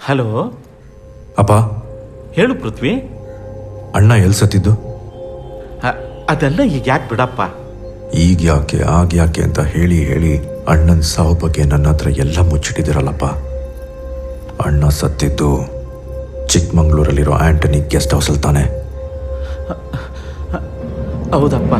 Hello ಅಪ್ಪ. ಹೇಳು ಪೃಥ್ವಿ. ಅಣ್ಣ ಎಲ್ಲಿ ಸತ್ತಿದ್ದು? ಅದೆಲ್ಲ ಈಗ ಯಾಕೆ ಬಿಡಪ್ಪ. ಈಗ ಯಾಕೆ ಆಗ ಯಾಕೆ ಅಂತ ಹೇಳಿ ಹೇಳಿ ಅಣ್ಣನ ಸಾವು ಬಗ್ಗೆ ನನ್ನ ಹತ್ರ ಎಲ್ಲ ಮುಚ್ಚಿಟ್ಟಿದ್ದೀರಲ್ಲಪ್ಪ. ಅಣ್ಣ ಸತ್ತಿದ್ದು ಚಿಕ್ಕಮಂಗ್ಳೂರಲ್ಲಿರೋ ಆಂಟನಿ ಗೆಸ್ಟ್ ಹೌಸಲ್ಲಿ ತಾನೆ? ಹೌದಪ್ಪ.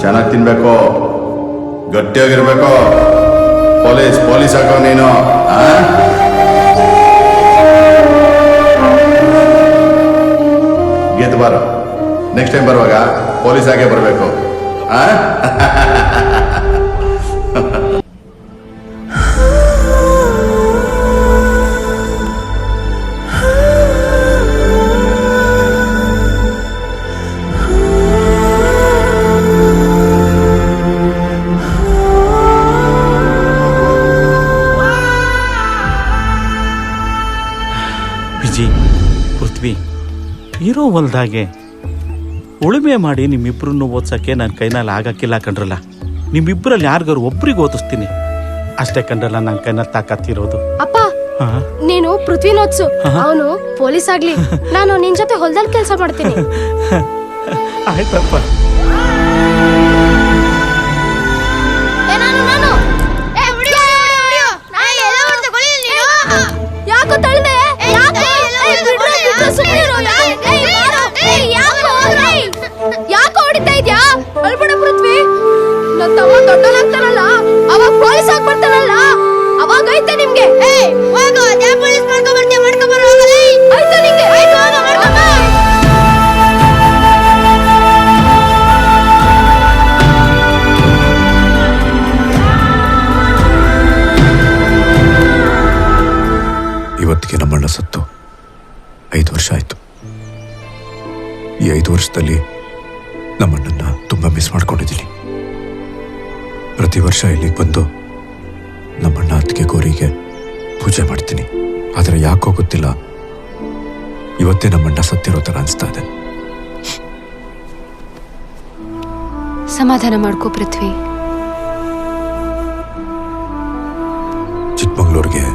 ಚೆನ್ನಾಗಿ ತಿನ್ಬೇಕು, ಗಟ್ಟಿಯಾಗಿರ್ಬೇಕು. ಪೊಲೀಸ್ ಹಾಕೋ ನೀನು. ಗೆದ್ದು ಬಾರ. ನೆಕ್ಸ್ಟ್ ಟೈಮ್ ಬರುವಾಗ ಪೊಲೀಸ್ ಆಗೇ ಬರಬೇಕು. ಪೃಥ್ವಿ, ಇರೋ ಹೊಲ್ದಾಗೆ ಉಳುಮೆ ಮಾಡಿ ನಿಮ್ಮಿಬ್ರನ್ನು ಓದ್ಸಕ್ಕೆ ನನ್ನ ಕೈನಲ್ಲಿ ಆಗಕ್ಕಿಲ್ಲ ಕಣ್ರಲ್ಲ. ನಿಮ್ಮಿಬ್ಬರಲ್ಲಿ ಯಾರಿಗಾರು ಒಬ್ರಿಗೆ ಓದಿಸ್ತೀನಿ ಅಷ್ಟೇ ಕಣ್ರಲ್ಲ ನನ್ನ ಕೈನಲ್ಲಿ ತಾಕತ್ತಿರೋದು. ಅಪ್ಪ, ನೀನು ಪೃಥ್ವಿನ ಓದ್ಸು, ಅವನು ಪೊಲೀಸ್ ಆಗ್ಲಿ. ನಾನು ನಿನ್ ಜೊತೆ ಹೊಲದಲ್ಲಿ ಕೆಲಸ ಮಾಡ್ತೀನಿ. ಆಯ್ತಪ್ಪ. ಯಾಕೋ ತಳ್ದೆ? ಯಾಕೋ ಹೊಡಿತಾ ಇದ್ಯಾ? ಅಳ್ಬೇಡ ಪೃಥ್ವಿ. ನನ್ನ ತಮ್ಮ ದೊಡ್ಡನಾಗ್ತಾನಲ್ಲ, ಅವಾಗ ಪೊಲೀಸ್ ಆಗ್ಬರ್ತಾನಲ್ಲ, ಅವಾಗ ಐತೆ ನಿಮ್ಗೆ. ಆಯ್ತಾ ನಿಂಗೆ? ಇವತ್ತಿಗೆ ನಮ್ಮಣ್ಣ ಸತ್ತು 5 ವರ್ಷ ಆಯ್ತು. ಈ 5 ವರ್ಷದಲ್ಲಿ ನಮ್ಮಣ್ಣನ್ನ ತುಂಬಾ ಮಿಸ್ ಮಾಡ್ಕೊಂಡಿದ್ದೀನಿ. ಪ್ರತಿ ವರ್ಷ ಇಲ್ಲಿಗೆ ಬಂದು ನಮ್ಮಣ್ಣ ಅತ್ತಿಗೆ ಗೋರಿಗೆ ಪೂಜೆ ಮಾಡ್ತೀನಿ. ಆದರೆ ಯಾಕೋ ಗೊತ್ತಿಲ್ಲ, ಇವತ್ತೇ ನಮ್ಮಣ್ಣ ಸತ್ತಿರೋ ಥರ ಅನಿಸ್ತಾ ಇದೆ. ಸಮಾಧಾನ ಮಾಡ್ಕೋ ಪೃಥ್ವಿ. ಚಿಕ್ಕಮಂಗ್ಳೂರಿಗೆ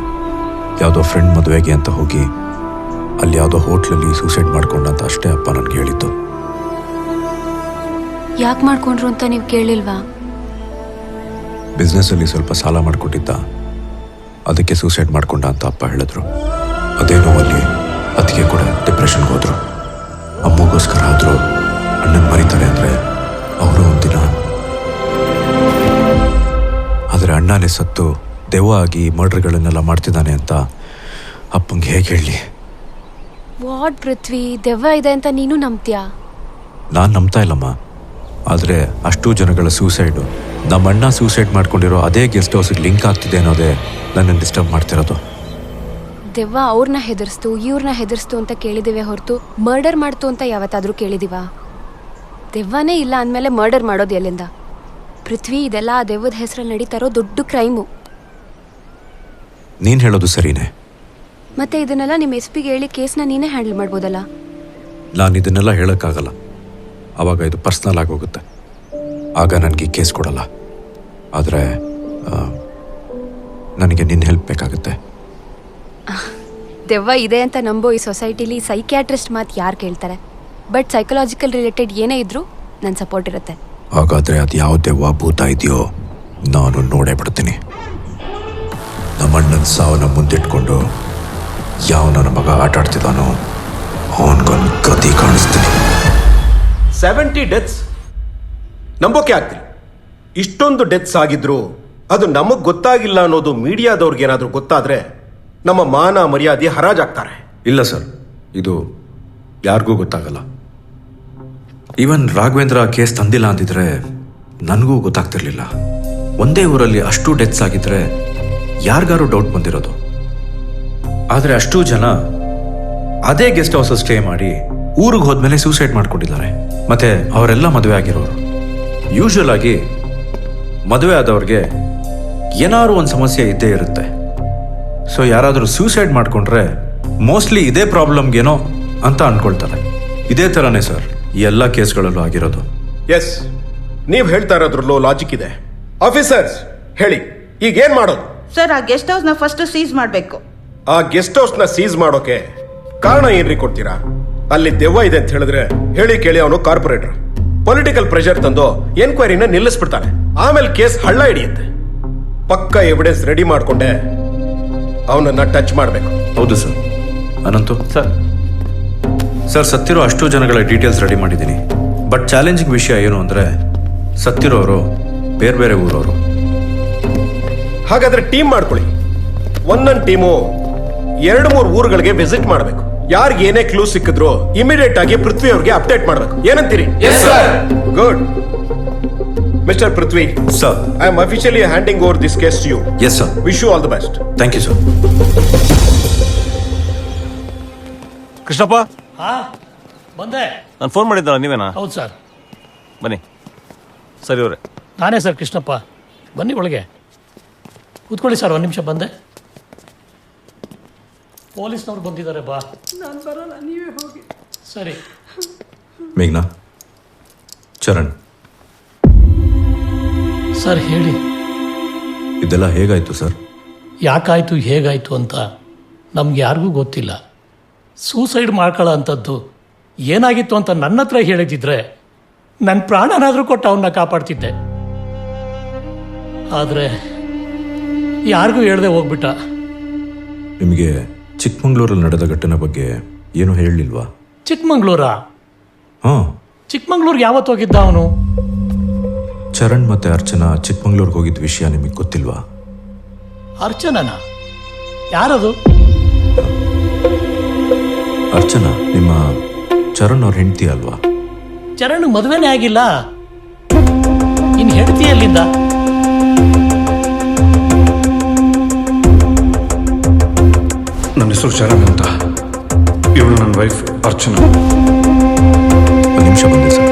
ಯಾವುದೋ ಫ್ರೆಂಡ್ ಮದುವೆಗೆ ಅಂತ ಹೋಗಿ ಅಲ್ಲಿ ಯಾವುದೋ ಹೋಟ್ಲಲ್ಲಿ ಸೂಸೈಡ್ ಮಾಡ್ಕೊಂಡಂತ ಅಷ್ಟೇ ಅಪ್ಪ ನನಗೆ ಹೇಳಿದ್ದು. ಯಾಕೆ ಮಾಡ್ಕೊಂಡ್ರು ಅಂತ ನೀವು ಕೇಳಿಲ್ವಾ? ಬಿಸ್ನೆಸ್ಸಲ್ಲಿ ಸ್ವಲ್ಪ ಸಾಲ ಮಾಡಿಕೊಟ್ಟಿದ್ದ, ಅದಕ್ಕೆ ಸೂಸೈಡ್ ಮಾಡ್ಕೊಂಡ ಅಂತ ಅಪ್ಪ ಹೇಳಿದ್ರು. ಅದೇನೋ ಅಲ್ಲಿ ಡಿಪ್ರೆಷನ್ಗೆ ಹೋದ್ರು. ಅಮ್ಮಗೋಸ್ಕರ ಆದರೂ ಅಣ್ಣನ ಮರಿತಾರೆ ಅಂದರೆ ಅವರು ಒಂದಿನ. ಆದರೆ ಅಣ್ಣನೇ ಸತ್ತು ದೆವ್ವ ಆಗಿ ಮರ್ಡರ್ಗಳನ್ನೆಲ್ಲ ಮಾಡ್ತಿದ್ದಾನೆ ಅಂತ ಅಪ್ಪಂಗೆ ಹೇಗೆ ಹೇಳಲಿ? ವಾಟ್ ಪೃಥ್ವಿ, ದೆವ್ವ ಇದೆ ಅಂತ ನೀನು ನಂಬ್ತೀಯಾ? ನಾನು ನಂಬ್ತಾ ಇಲ್ಲಮ್ಮ. ಆದರೆ ಅಷ್ಟೂ ಜನಗಳ ಸೂಸೈಡು, ನಮ್ಮ ಅಣ್ಣ ಸೂಸೈಡ್ ಮಾಡ್ಕೊಂಡಿರೋ ಅದೇ ಗೆಸ್ಟ್ ಹೌಸ್ಗೆ ಲಿಂಕ್ ಆಗ್ತಿದೆ ಅನ್ನೋದೇ ನನ್ನನ್ನು ಡಿಸ್ಟರ್ಬ್ ಮಾಡ್ತಿರೋದು. ದೆವ್ವ ಅವ್ರನ್ನ ಹೆದರ್ಸ್ತು ಇವ್ರನ್ನ ಹೆದರ್ಸ್ತು ಅಂತ ಕೇಳಿದಿವೆ ಹೊರತು ಮರ್ಡರ್ ಮಾಡ್ತು ಅಂತ ಯಾವತ್ತಾದ್ರೂ ಕೇಳಿದೀವ? ದೆವ್ವನೇ ಇಲ್ಲ ಅಂದಮೇಲೆ ಮರ್ಡರ್ ಮಾಡೋದು ಎಲ್ಲಿಂದ? ಪೃಥ್ವಿ, ಇದೆಲ್ಲ ಆ ದೆವ್ವದ ಹೆಸರಲ್ಲಿ ನಡೀತಾರೋ ದೊಡ್ಡ ಕ್ರೈಮು. ನೀನು ಹೇಳೋದು ಸರಿನೇ. ಮತ್ತೆ ಇದನ್ನೆಲ್ಲ ನಿಮ್ಮ SP ಗೆ ಹೇಳಿ ಕೇಸ್ನ ನೀನೇ ಹ್ಯಾಂಡಲ್ ಮಾಡ್ಬೋದಲ್ಲ? ನಾನು ಇದನ್ನೆಲ್ಲ ಹೇಳೋಕ್ಕಾಗಲ್ಲ. ಆವಾಗ ಇದು ಪರ್ಸ್ನಲ್ ಆಗೋಗುತ್ತೆ. ಆಗ ನನಗೆ ಕೇಸ್ ಕೊಡಲ್ಲ. ಆದರೆ ನನಗೆ ನಿನ್ನ ಹೆಲ್ಪ್ ಬೇಕಾಗುತ್ತೆ. ದೆವ್ವ ಇದೆ ಅಂತ ನಂಬೋ ಈ ಸೊಸೈಟಿಲಿ ಸೈಕ್ಯಾಟ್ರಿಸ್ಟ್ ಮಾತು ಯಾರು ಕೇಳ್ತಾರೆ? ಬಟ್ ಸೈಕಲಾಜಿಕಲ್ ರಿಲೇಟೆಡ್ ಏನೇ ಇದ್ರೂ ನನ್ನ ಸಪೋರ್ಟ್ ಇರುತ್ತೆ. ಹಾಗಾದರೆ ಅದು ಯಾವ ದೆವ್ವ ಭೂತ ಇದೆಯೋ ನಾನು ನೋಡೇ ಬಿಡ್ತೀನಿ. ನಮ್ಮಣ್ಣನ ಸಾವನ್ನ ಮುಂದಿಟ್ಕೊಂಡು ಯಾವ ನನ್ನ ಮಗ ಆಟ ಆಡ್ತಿದ್ದಾನೋ ಅವನಿಗೊಂದು ಗತಿ ಕಾಣಿಸ್ತೀನಿ. 70 ಡೆತ್ಸ್ ನಂಬೋಕೆ ಆಗ್ತಿಲ್ಲ. ಇಷ್ಟೊಂದು ಡೆತ್ಸ್ ಆಗಿದ್ರು ಅದು ನಮಗೆ ಗೊತ್ತಾಗಿಲ್ಲ ಅನ್ನೋದು ಮೀಡಿಯಾದವ್ರಿಗೆ ಏನಾದರೂ ಗೊತ್ತಾದರೆ ನಮ್ಮ ಮಾನ ಮರ್ಯಾದೆ ಹರಾಜಾಗ್ತಾರೆ. ಇಲ್ಲ ಸರ್, ಇದು ಯಾರಿಗೂ ಗೊತ್ತಾಗಲ್ಲ. ಈವನ್ ರಾಘವೇಂದ್ರ ಕೇಸ್ ತಂದಿಲ್ಲ ಅಂತಿದ್ರೆ ನನಗೂ ಗೊತ್ತಾಗ್ತಿರ್ಲಿಲ್ಲ. ಒಂದೇ ಊರಲ್ಲಿ ಅಷ್ಟು ಡೆತ್ಸ್ ಆಗಿದ್ರೆ ಯಾರಿಗಾರು ಡೌಟ್ ಬಂದಿರೋದು. ಆದರೆ ಅಷ್ಟೂ ಜನ ಅದೇ ಗೆಸ್ಟ್ ಹೌಸ್ ಸ್ಟೇ ಮಾಡಿ ಊರಿಗೆ ಹೋದ್ಮೇಲೆ ಸೂಸೈಡ್ ಮಾಡ್ಕೊಂಡಿದ್ದಾರೆ. ಮತ್ತೆ ಅವರೆಲ್ಲ ಮದುವೆ ಆಗಿರೋರು. ಯೂಶುವಲ್ ಆಗಿ ಮದುವೆ ಆದವ್ರಿಗೆ ಏನಾದ್ರು ಒಂದು ಸಮಸ್ಯೆ ಇದ್ದೇ ಇರುತ್ತೆ. ಸೊ ಯಾರಾದರೂ ಸೂಸೈಡ್ ಮಾಡ್ಕೊಂಡ್ರೆ ಮೋಸ್ಟ್ಲಿ ಇದೇ ಪ್ರಾಬ್ಲಮ್ಗೇನೋ ಅಂತ ಅನ್ಕೊಳ್ತಾರೆ. ಇದೇ ಥರನೇ ಸರ್ ಈ ಎಲ್ಲ ಕೇಸ್ಗಳಲ್ಲೂ ಆಗಿರೋದು. ಎಸ್, ನೀವು ಹೇಳ್ತಾ ಇರೋದ್ರಲ್ಲೂ ಲಾಜಿಕ್ ಇದೆ. ಆಫೀಸರ್ಸ್ ಹೇಳಿ, ಈಗ ಏನ್ ಮಾಡೋದು? ಸರ್, ಆ ಗೆಸ್ಟ್ ಹೌಸ್ನ ಫಸ್ಟ್ ಸೀಸ್ ಮಾಡಬೇಕು. ಆ ಗೆಸ್ಟ್ ಹೌಸ್ನ ಸೀಸ್ ಮಾಡೋಕೆ ಕಾರಣ ಏನ್ರಿ ಕೊಡ್ತೀರಾ? ಅಲ್ಲಿ ದೆವ್ವ ಇದೆ ಅಂತ ಹೇಳಿದ್ರೆ ಹೇಳಿ ಕೇಳಿ ಅವನು ಕಾರ್ಪೊರೇಟರ್ ಪೊಲಿಟಿಕಲ್ ಪ್ರೆಷರ್ ತಂದು ಎನ್ಕ್ವೈರಿನ ನಿಲ್ಲಿಸ್ಬಿಡ್ತಾನೆ. ಆಮೇಲೆ ಕೇಸ್ ಹಳ್ಳ ಹಿಡಿಯುತ್ತೆ. ಪಕ್ಕ ಎವಿಡೆನ್ಸ್ ರೆಡಿ ಮಾಡ್ಕೊಂಡೆ ಅವನನ್ನ ಟಚ್ ಮಾಡಬೇಕು. ಹೌದು ಸರ್. ಅನಂತು ಸರ್ ಸತ್ತಿರೋ ಅಷ್ಟು ಜನಗಳ ಡೀಟೇಲ್ಸ್ ರೆಡಿ ಮಾಡಿದ್ದೀನಿ. ಬಟ್ ಚಾಲೆಂಜಿಂಗ್ ವಿಷಯ ಏನು ಅಂದರೆ ಸತ್ತಿರೋರು ಬೇರೆ ಬೇರೆ ಊರವರು. ಹಾಗಾದ್ರೆ ಟೀಮ್ ಮಾಡ್ಕೊಳ್ಳಿ. ಒಂದೊಂದು ಟೀಮು 2-3 ಊರುಗಳಿಗೆ ವಿಸಿಟ್ ಮಾಡಬೇಕು. ಯಾರಿಗೆ ಏನೇ ಕ್ಲೂ ಸಿಕ್ಕಿದ್ರು ಇಮಿಡಿಯೇಟ್ ಆಗಿ ಪೃಥ್ವಿ ಅವ್ರಿಗೆ ಅಪ್ಡೇಟ್ ಮಾಡಬೇಕು. ಏನಂತೀರಿ? Good. Mister Prithvi sir, I am officially handing over this case to you. Yes sir. Wish you all the best. Thank you sir. Krishnappa, ಬಂದೆ. ನಾನು ಫೋನ್ ಮಾಡಿದ್ದಲ್ಲ, ನೀವೇನಾ? ಹೌದು ಸರ್, ಬನ್ನಿ. ಸರಿ ಅವರೇ, ನಾನೇ ಸರ್ ಕೃಷ್ಣಪ್ಪ. ಬನ್ನಿ ಒಳಗೆ ಕೂತ್ಕೊಳ್ಳಿ ಸರ್. 1 ನಿಮಿಷ ಬಂದೆ. ಪೊಲೀಸ್ನವ್ರು ಬಂದಿದ್ದಾರೆ, ಬಾ. ನಾನು ಬರೋಲ್ಲ, ನೀವೇ ಹೋಗಿ. ಸರಿ. ಮೇಘ್ನಾ, ಚರಣ್, ಸರ್ ಹೇಳಿ. ಇದೆಲ್ಲ ಹೇಗಾಯ್ತು ಸರ್? ಯಾಕಾಯ್ತು ಹೇಗಾಯ್ತು ಅಂತ ನಮ್ಗೆ ಯಾರಿಗೂ ಗೊತ್ತಿಲ್ಲ. ಸೂಸೈಡ್ ಮಾಡ್ಕೊಳ್ಳೋ ಅಂಥದ್ದು ಏನಾಗಿತ್ತು ಅಂತ ನನ್ನ ಹತ್ರ ಹೇಳಿದಿದ್ರೆ ನನ್ನ ಪ್ರಾಣನಾದರೂ ಕೊಟ್ಟು ಅವನ್ನ ಕಾಪಾಡ್ತಿದ್ದೆ. ಆದರೆ ಯಾರಿಗೂ ಹೇಳ್ದೆ ಹೋಗ್ಬಿಟ್ಟ. ನಿಮಗೆ ಚಿಕ್ಕಮಂಗ್ಳೂರಲ್ಲಿ ನಡೆದ ಘಟನೆ ಬಗ್ಗೆ ಏನು ಹೇಳಲಿಲ್ವಾ? ಚಿಕ್ಕಮಂಗ್ಳೂರಾ? ಹಾಂ. ಚಿಕ್ಕಮಂಗ್ಳೂರ್ಗೆ ಯಾವತ್ತು ಹೋಗಿದ್ದ ಅವನು? ಚರಣ್ ಮತ್ತೆ ಅರ್ಚನಾ ಚಿಕ್ಕಮಂಗ್ಳೂರ್ಗೆ ಹೋಗಿದ್ದ ವಿಷಯ ನಿಮಗೆ ಗೊತ್ತಿಲ್ವಾ? ಅರ್ಚನನ? ಯಾರದು? ಅರ್ಚನಾ ನಿಮ್ಮ ಚರಣ್ ಅವ್ರ ಹೆಂಡತಿ ಅಲ್ವಾ? ಚರಣ್ ಮದುವೆನೇ ಆಗಿಲ್ಲ. ಇನ್ ಹೆಂಡತಿ ಎಲ್ಲಿಂದ? ನನ್ನ ಹೆಸರು ಚರಣ್ ಅಂತ. ಇವಳು ನನ್ನ ವೈಫ್ ಅರ್ಚನಾ. ಒಂದು ನಿಮಿಷ ಬಂದೆ ಸರ್.